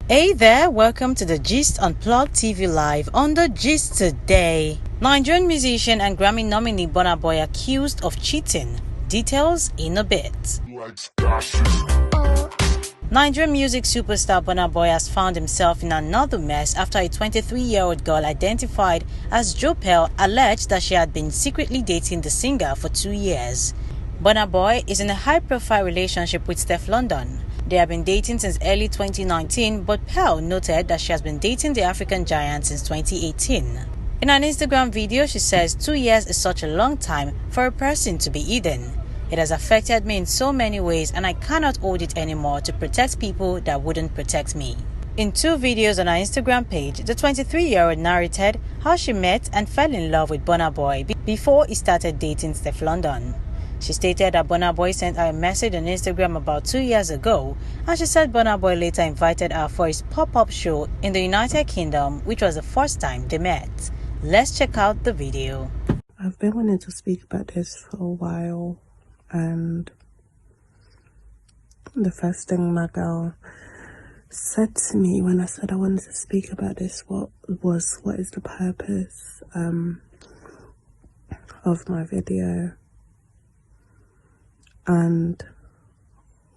Hey there, welcome to the Gist on Plug TV Live. On the Gist today, Nigerian musician and Grammy nominee Burna Boy accused of cheating. Details in a bit. Nigerian music superstar Burna Boy has found himself in another mess after a 23-year-old girl identified as Jopel alleged that she had been secretly dating the singer for 2 years. Burna Boy is in a high-profile relationship with Stefflon. They have been dating since early 2019, but Pearl noted that she has been dating the African giant since 2018. In an Instagram video, she says 2 years is such a long time for a person to be hidden. It has affected me in so many ways and I cannot hold it anymore to protect people that wouldn't protect me. In 2 videos on her Instagram page, the 23-year-old narrated how she met and fell in love with Burna Boy before he started dating Stefflon. She stated that Burna Boy sent her a message on Instagram about 2 years ago, and she said Burna Boy later invited her for his pop-up show in the United Kingdom, which was the first time they met. Let's check out the video. I've been wanting to speak about this for a while, and the first thing my girl said to me when I said I wanted to speak about this what is the purpose of my video, and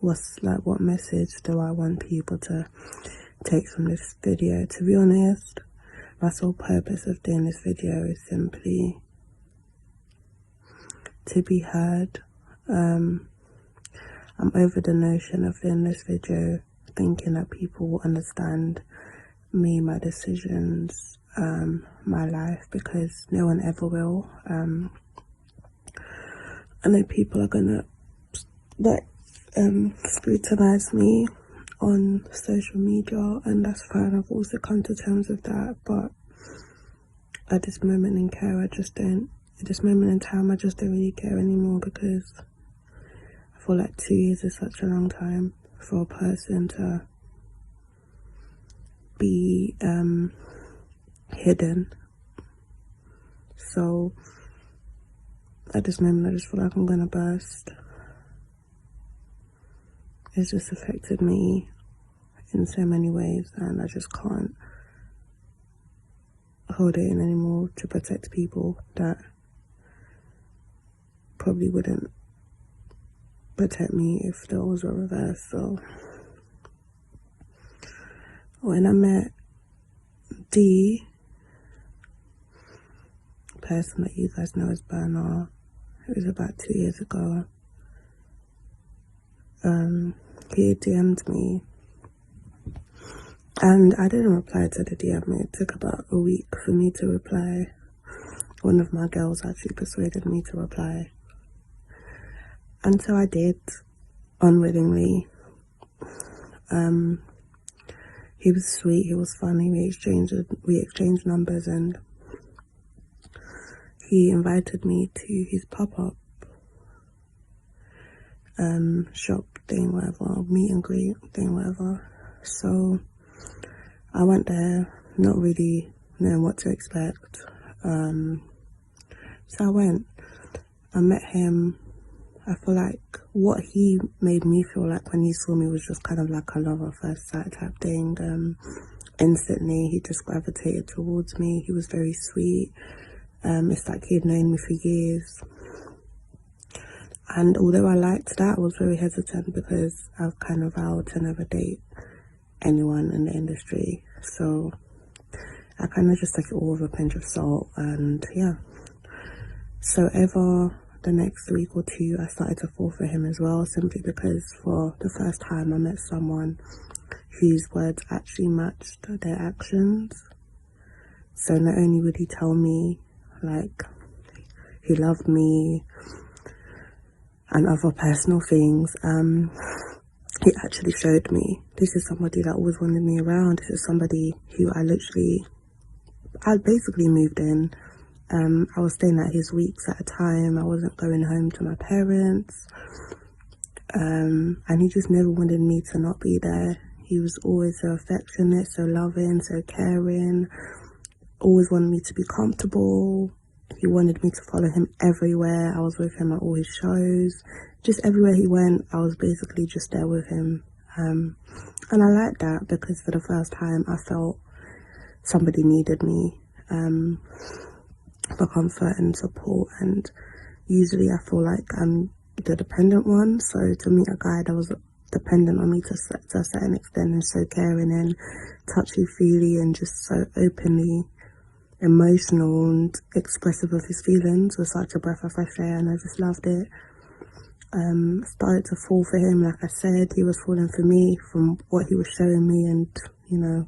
what message do I want people to take from this video. To be honest, my sole purpose of doing this video is simply to be heard. I'm over the notion of doing this video thinking that people will understand me, my decisions, my life, because no one ever will. I know people are gonna scrutinize me on social media, and that's fine. I've also come to terms with that, but at this moment in time I just don't really care anymore, because I feel like 2 years is such a long time for a person to be hidden. So at this moment I just feel like I'm gonna burst. It's just affected me in so many ways, and I just can't hold it in anymore to protect people that probably wouldn't protect me if there was a reverse. So when I met the person that you guys know as Burna, it was about 2 years ago. He DM'd me, and I didn't reply to the DM. It took about a week for me to reply. One of my girls actually persuaded me to reply, and so I did, unwillingly. He was sweet, he was funny, we exchanged numbers, and he invited me to his pop-up shop thing, whatever, meet and greet thing, whatever. So I went there not really knowing what to expect. So I went, I met him. I feel like what he made me feel like when he saw me was just kind of like a love at first sight type thing. Instantly he just gravitated towards me. He was very sweet. It's like he'd known me for years. And although I liked that, I was very hesitant because I've kind of vowed to never date anyone in the industry. So I kind of just took it all with a pinch of salt, and yeah. So over the next week or two, I started to fall for him as well, simply because for the first time I met someone whose words actually matched their actions. So not only would he tell me like he loved me and other personal things, he actually showed me, this is somebody that always wanted me around. This is somebody who I basically moved in. I was staying at his weeks at a time. I wasn't going home to my parents. And he just never wanted me to not be there. He was always so affectionate, so loving, so caring. Always wanted me to be comfortable. He wanted me to follow him everywhere. I was with him at all his shows. Just everywhere he went, I was basically just there with him. And I like that because for the first time I felt somebody needed me for comfort and support. And usually I feel like I'm the dependent one, so to meet a guy that was dependent on me to a certain extent and so caring and touchy-feely and just so openly emotional and expressive of his feelings was such a breath of fresh air, and I just loved it. Started to fall for him, like I said. He was falling for me from what he was showing me, and you know,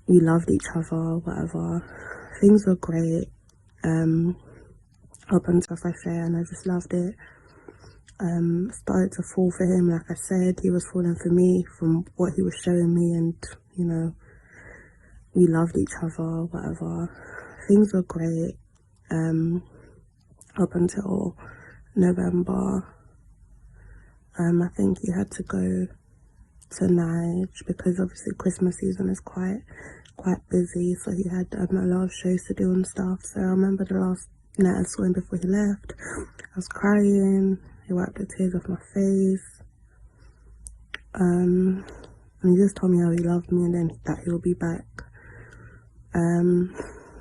we loved each other, whatever. Things were great. Up until fresh air, and I just loved it. Started to fall for him, like I said. He was falling for me from what he was showing me, and you know, we loved each other, whatever. Things were great. Up until November. I think he had to go to Nige because obviously Christmas season is quite busy, so he had a lot of shows to do and stuff. So I remember the last night I saw him before he left, I was crying. He wiped the tears off my face, and he just told me how he loved me and then that he'll be back.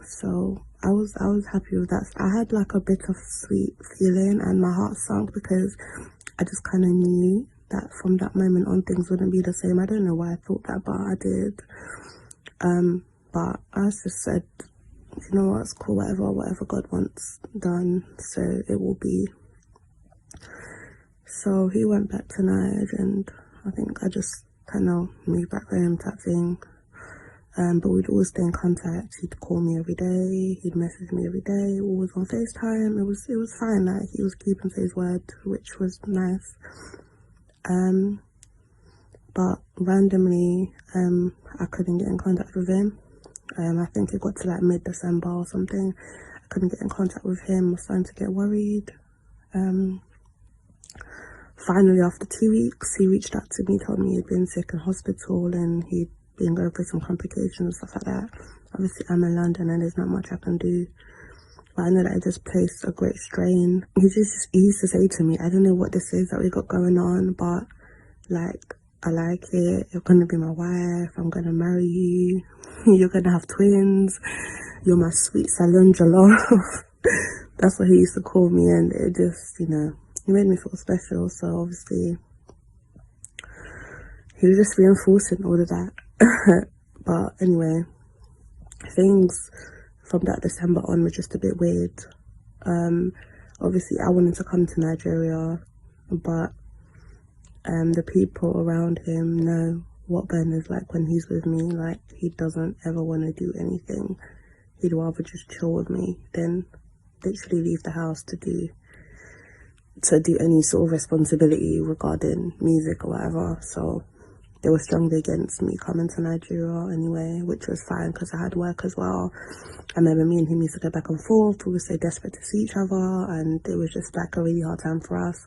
So I was happy with that. I had like a bittersweet feeling and my heart sunk because I just kind of knew that from that moment on things wouldn't be the same. I don't know why I thought that, but I did. But I just said, you know what, it's cool, whatever God wants done, so it will be. So he went back to Nige, and I think I just kind of moved back home type thing. But we'd always stay in contact. He'd call me every day, he'd message me every day, always on FaceTime. It was fine, like he was keeping to his word, which was nice. But randomly, I couldn't get in contact with him. I think it got to like mid-December or something. I couldn't get in contact with him. I was starting to get worried. Finally, after 2 weeks, he reached out to me, told me he'd been sick in hospital and he'd been going through some complications and stuff like that. Obviously, I'm in London and there's not much I can do. But I know that I just placed a great strain. He used to say to me, I don't know what this is that we got going on, but like, I like it. You're gonna be my wife. I'm gonna marry you. You're gonna have twins. You're my sweet salon jollof. That's what he used to call me, and it just, you know, he made me feel special. So obviously, he was just reinforcing all of that. But anyway, things from that December on were just a bit weird. Obviously, I wanted to come to Nigeria, but the people around him know what Burna's like when he's with me. Like, he doesn't ever want to do anything. He'd rather just chill with me than literally leave the house to do any sort of responsibility regarding music or whatever. So they were strongly against me coming to Nigeria anyway, which was fine because I had work as well. I remember me and him used to go back and forth. We were so desperate to see each other, and it was just like a really hard time for us.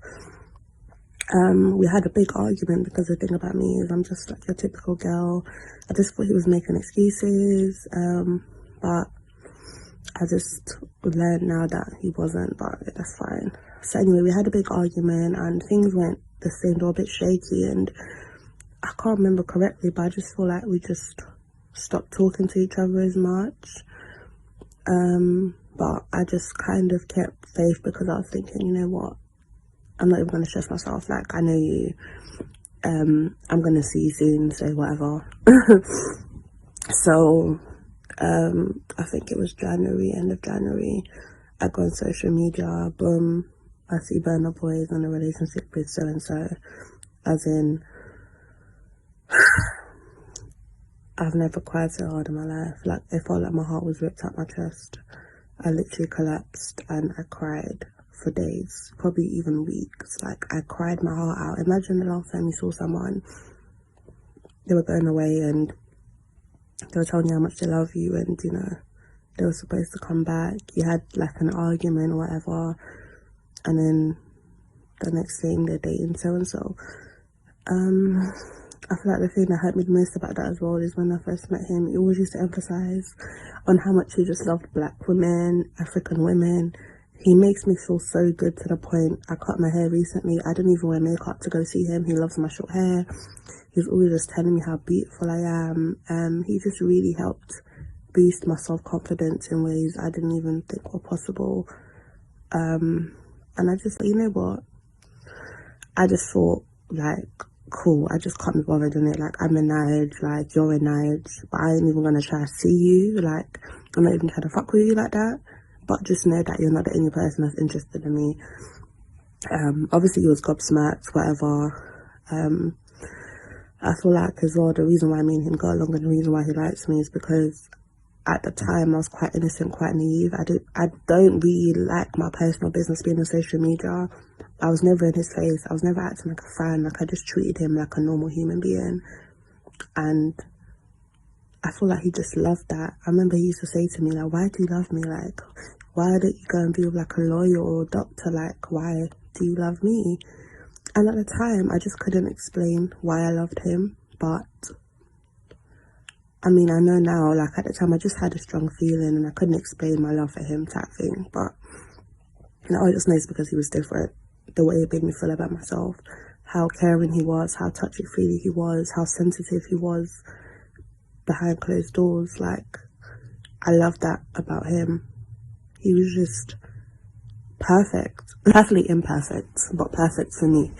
We had a big argument because the thing about me is I'm just like your typical girl. I just thought he was making excuses, but I just learned now that he wasn't, but that's fine. So anyway, we had a big argument and things went the same, they were a bit shaky, and I can't remember correctly, but I just feel like we just stopped talking to each other as much. But I just kind of kept faith because I was thinking, you know what, I'm not even going to stress myself. Like, I know you. I'm going to see you soon, so whatever. So, I think it was January, end of January. I go on social media, boom, I see Burna Boy is in a relationship with so-and-so. As in, I've never cried so hard in my life. Like, it felt like my heart was ripped out my chest. I literally collapsed and I cried for days, probably even weeks. Like, I cried my heart out. Imagine the last time you saw someone, they were going away and they were telling you how much they love you, and you know, they were supposed to come back. You had like an argument or whatever, and then the next thing they're dating so and so. I feel like the thing that hurt me the most about that as well is when I first met him, he always used to emphasize on how much he just loved black women, African women. He makes me feel so good to the point I cut my hair recently. I didn't even wear makeup to go see him. He loves my short hair. He's always just telling me how beautiful I am. He just really helped boost my self-confidence in ways I didn't even think were possible. And I just, you know what? I just thought, like, cool, I just can't be bothered in it. Like, I'm a Nige, like, you're a Nige, but I ain't even gonna try to see you. Like, I'm not even trying to fuck with you like that. But just know that you're not the only person that's interested in me. Obviously he was gobsmacked, whatever. I feel like as well, the reason why me and him got along and the reason why he likes me is because at the time I was quite innocent, quite naive. I don't really like my personal business being on social media. I was never in his face. I was never acting like a fan. Like, I just treated him like a normal human being. And I feel like he just loved that. I remember he used to say to me, like, why do you love me? Like, why don't you go and be with like a lawyer or a doctor? Like, why do you love me? And at the time, I just couldn't explain why I loved him. But I mean, I know now, like, at the time I just had a strong feeling and I couldn't explain my love for him type thing. But I just know it's because he was different. The way it made me feel about myself, how caring he was, how touchy-feely he was, how sensitive he was behind closed doors. Like, I loved that about him. He was just perfect. Perfectly imperfect, but perfect for me.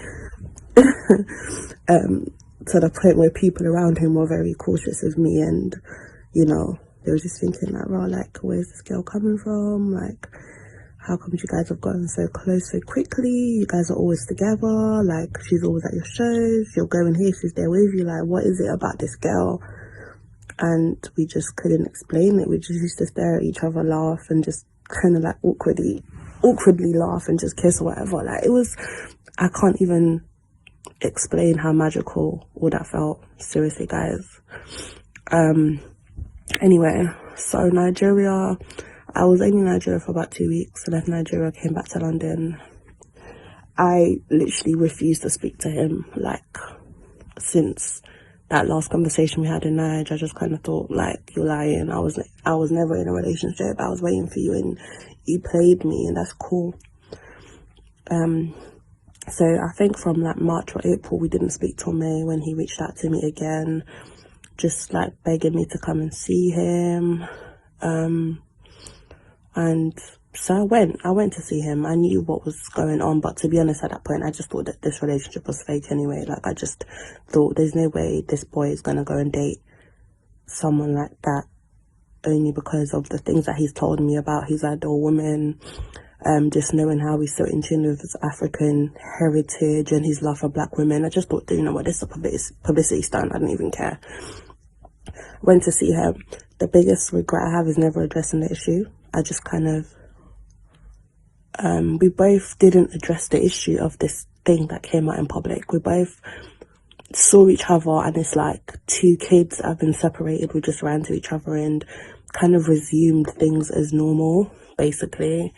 To the point where people around him were very cautious of me, and, you know, they were just thinking like, well, like, where's this girl coming from? Like, how come you guys have gotten so close so quickly? You guys are always together. Like, she's always at your shows. You're going here, she's there with you. Like, what is it about this girl? And we just couldn't explain it. We just used to stare at each other, laugh, and just kind of like awkwardly laugh and just kiss or whatever. Like, it was, I can't even explain how magical all that felt. Seriously, guys. Anyway, so Nigeria, I was only in Nigeria for about 2 weeks. I left Nigeria, came back to London. I literally refused to speak to him. Like, since that last conversation we had in Nigeria, I just kind of thought, like, you're lying. I was never in a relationship. I was waiting for you and you played me, and that's cool. So I think from like March or April, we didn't speak till May, when he reached out to me again, just like begging me to come and see him. And so I went to see him. I knew what was going on, but to be honest, at that point, I just thought that this relationship was fake anyway. Like, I just thought there's no way this boy is gonna go and date someone like that, only because of the things that he's told me about his ideal woman. Just knowing how he's so in tune with his African heritage and his love for black women. I just thought, you know what, this is a publicity stunt. I didn't even care. Went to see him. The biggest regret I have is never addressing the issue. I just kind of, we both didn't address the issue of this thing that came out in public. We both saw each other, and it's like two kids that have been separated. We just ran to each other and kind of resumed things as normal, basically.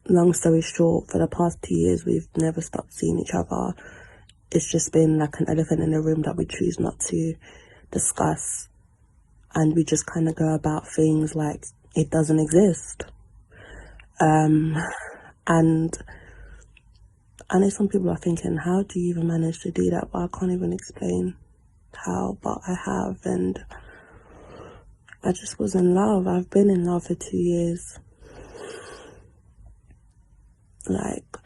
Long story short, for the past 2 years, we've never stopped seeing each other. It's just been like an elephant in the room that we choose not to discuss. And we just kind of go about things like it doesn't exist. And I know some people are thinking, how do you even manage to do that? But I can't even explain how, but I have. And I just was in love. I've been in love for 2 years. Like,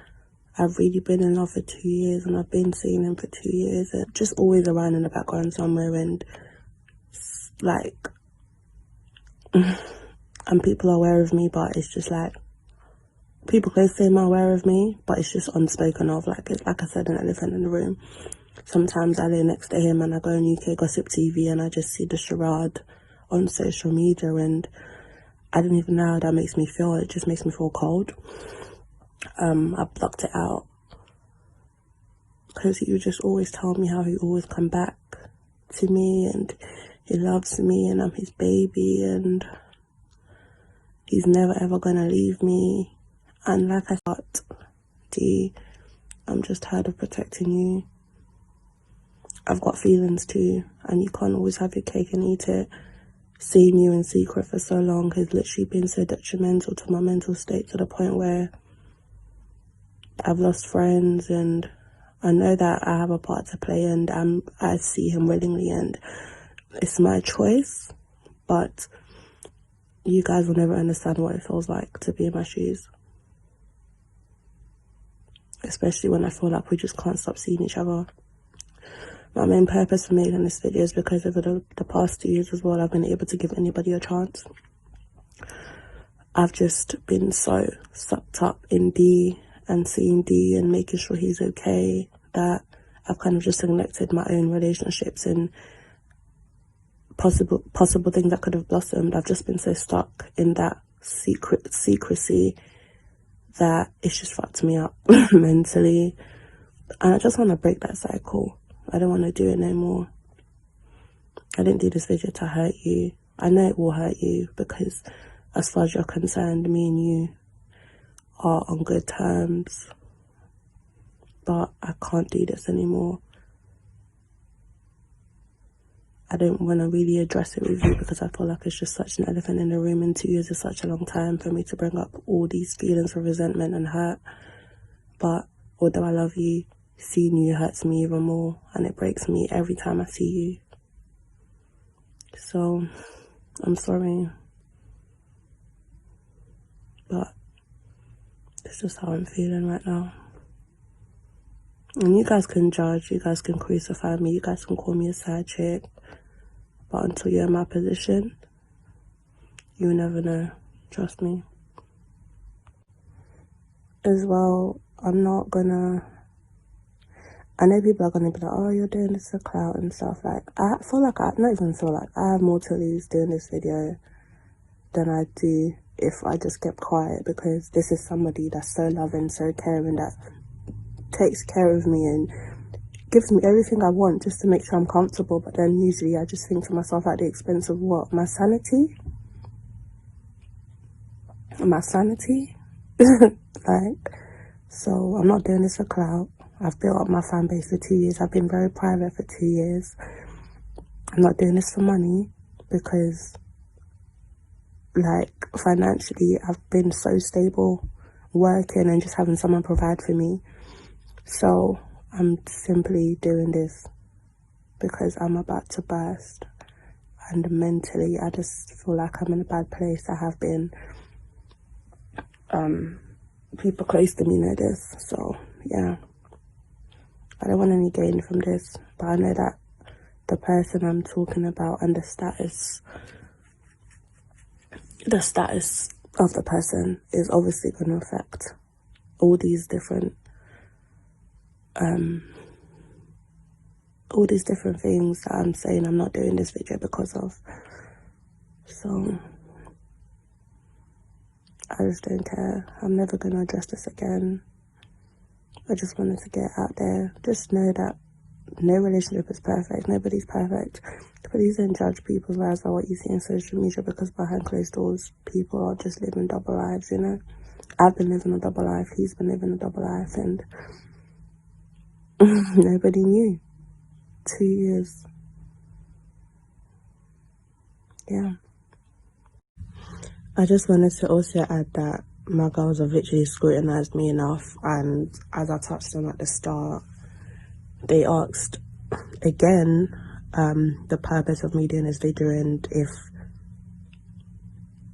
I've really been in love for 2 years, and I've been seeing him for 2 years, and just always around in the background somewhere. And like, and people are aware of me, but it's just like, people close to him are aware of me, but it's just unspoken of. Like, it's like I said, an elephant in the room. Sometimes I lay next to him and I go on UK Gossip TV and I just see the charade on social media, and I don't even know how that makes me feel. It just makes me feel cold. I blocked it out because he would just always tell me how he always come back to me and he loves me and I'm his baby and he's never ever gonna leave me. And like I thought, D, I'm just tired of protecting you. I've got feelings too, and you can't always have your cake and eat it. seeing you in secret for so long has literally been so detrimental to my mental state, to the point where I've lost friends, and I know that I have a part to play, and I see him willingly, and it's my choice, but you guys will never understand what it feels like to be in my shoes. Especially when I feel like we just can't stop seeing each other. My main purpose for making this video is because over the past 2 years as well, I've been able to give anybody a chance. I've just been so sucked up in D and seeing D and making sure he's okay, that I've kind of just neglected my own relationships and possible things that could have blossomed. I've just been so stuck in that secrecy that it's just fucked me up mentally. And I just want to break that cycle. I don't want to do it no more. I didn't do this video to hurt you. I know it will hurt you, because as far as you're concerned, me and you are on good terms. But I can't do this anymore. I don't want to really address it with you, because I feel like it's just such an elephant in the room, and 2 years is such a long time for me to bring up all these feelings of resentment and hurt. But although I love you, seeing you hurts me even more, and it breaks me every time I see you. So I'm sorry, but it's just how I'm feeling right now. And you guys can judge, you guys can crucify me, you guys can call me a side chick, but until you're in my position, you'll never know. Trust me. As well, I know people are gonna be like, oh, you're doing this for clout and stuff. Like, I feel like I have more to lose doing this video than I do if I just kept quiet, because this is somebody that's so loving, so caring, that takes care of me and gives me everything I want just to make sure I'm comfortable. But then usually I just think to myself, at the expense of what? My sanity? Like, so I'm not doing this for clout. I've built up my fan base for 2 years. I've been very private for 2 years. I'm not doing this for money, because, like, financially, I've been so stable working and just having someone provide for me. So I'm simply doing this because I'm about to burst. And mentally, I just feel like I'm in a bad place. I have been. People close to me know this. So, yeah. I don't want any gain from this, but I know that the person I'm talking about and the status of the person is obviously going to affect all these different things that I'm saying I'm not doing this video because of. So I just don't care. I'm never going to address this again. I just wanted to get out there. Just know that no relationship is perfect. Nobody's perfect. Please don't judge people's lives by what you see on social media, because behind closed doors, people are just living double lives, you know? I've been living a double life. He's been living a double life, and nobody knew. 2 years. Yeah. I just wanted to also add that my girls have literally scrutinized me enough, and as I touched on at the start, they asked again the purpose of me doing this video, and if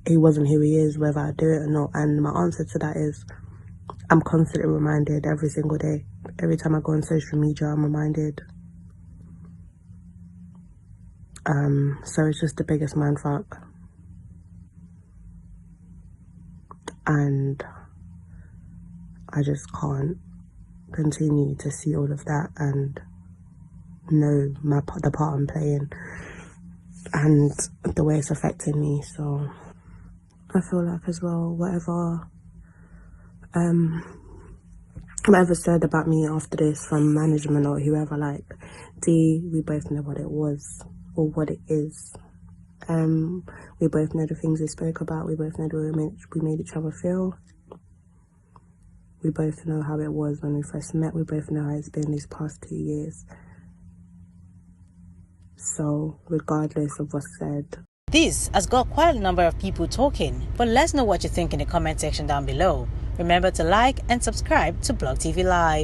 he wasn't who he is, whether I do it or not. And my answer to that is, I'm constantly reminded every single day. Every time I go on social media, I'm reminded. So it's just the biggest mindfuck. And I just can't continue to see all of that and know the part I'm playing and the way it's affecting me. So I feel like as well, whatever said about me after this from management or whoever, like, we both know what it was or what it is. We both know the things we spoke about. We both know the way we made each other feel. We both know how it was when we first met. We both know how it's been these past 2 years. So regardless of what's said, This has got quite a number of people talking, but let's know what you think in the comment section down below. Remember to like and subscribe to Plug TV Live.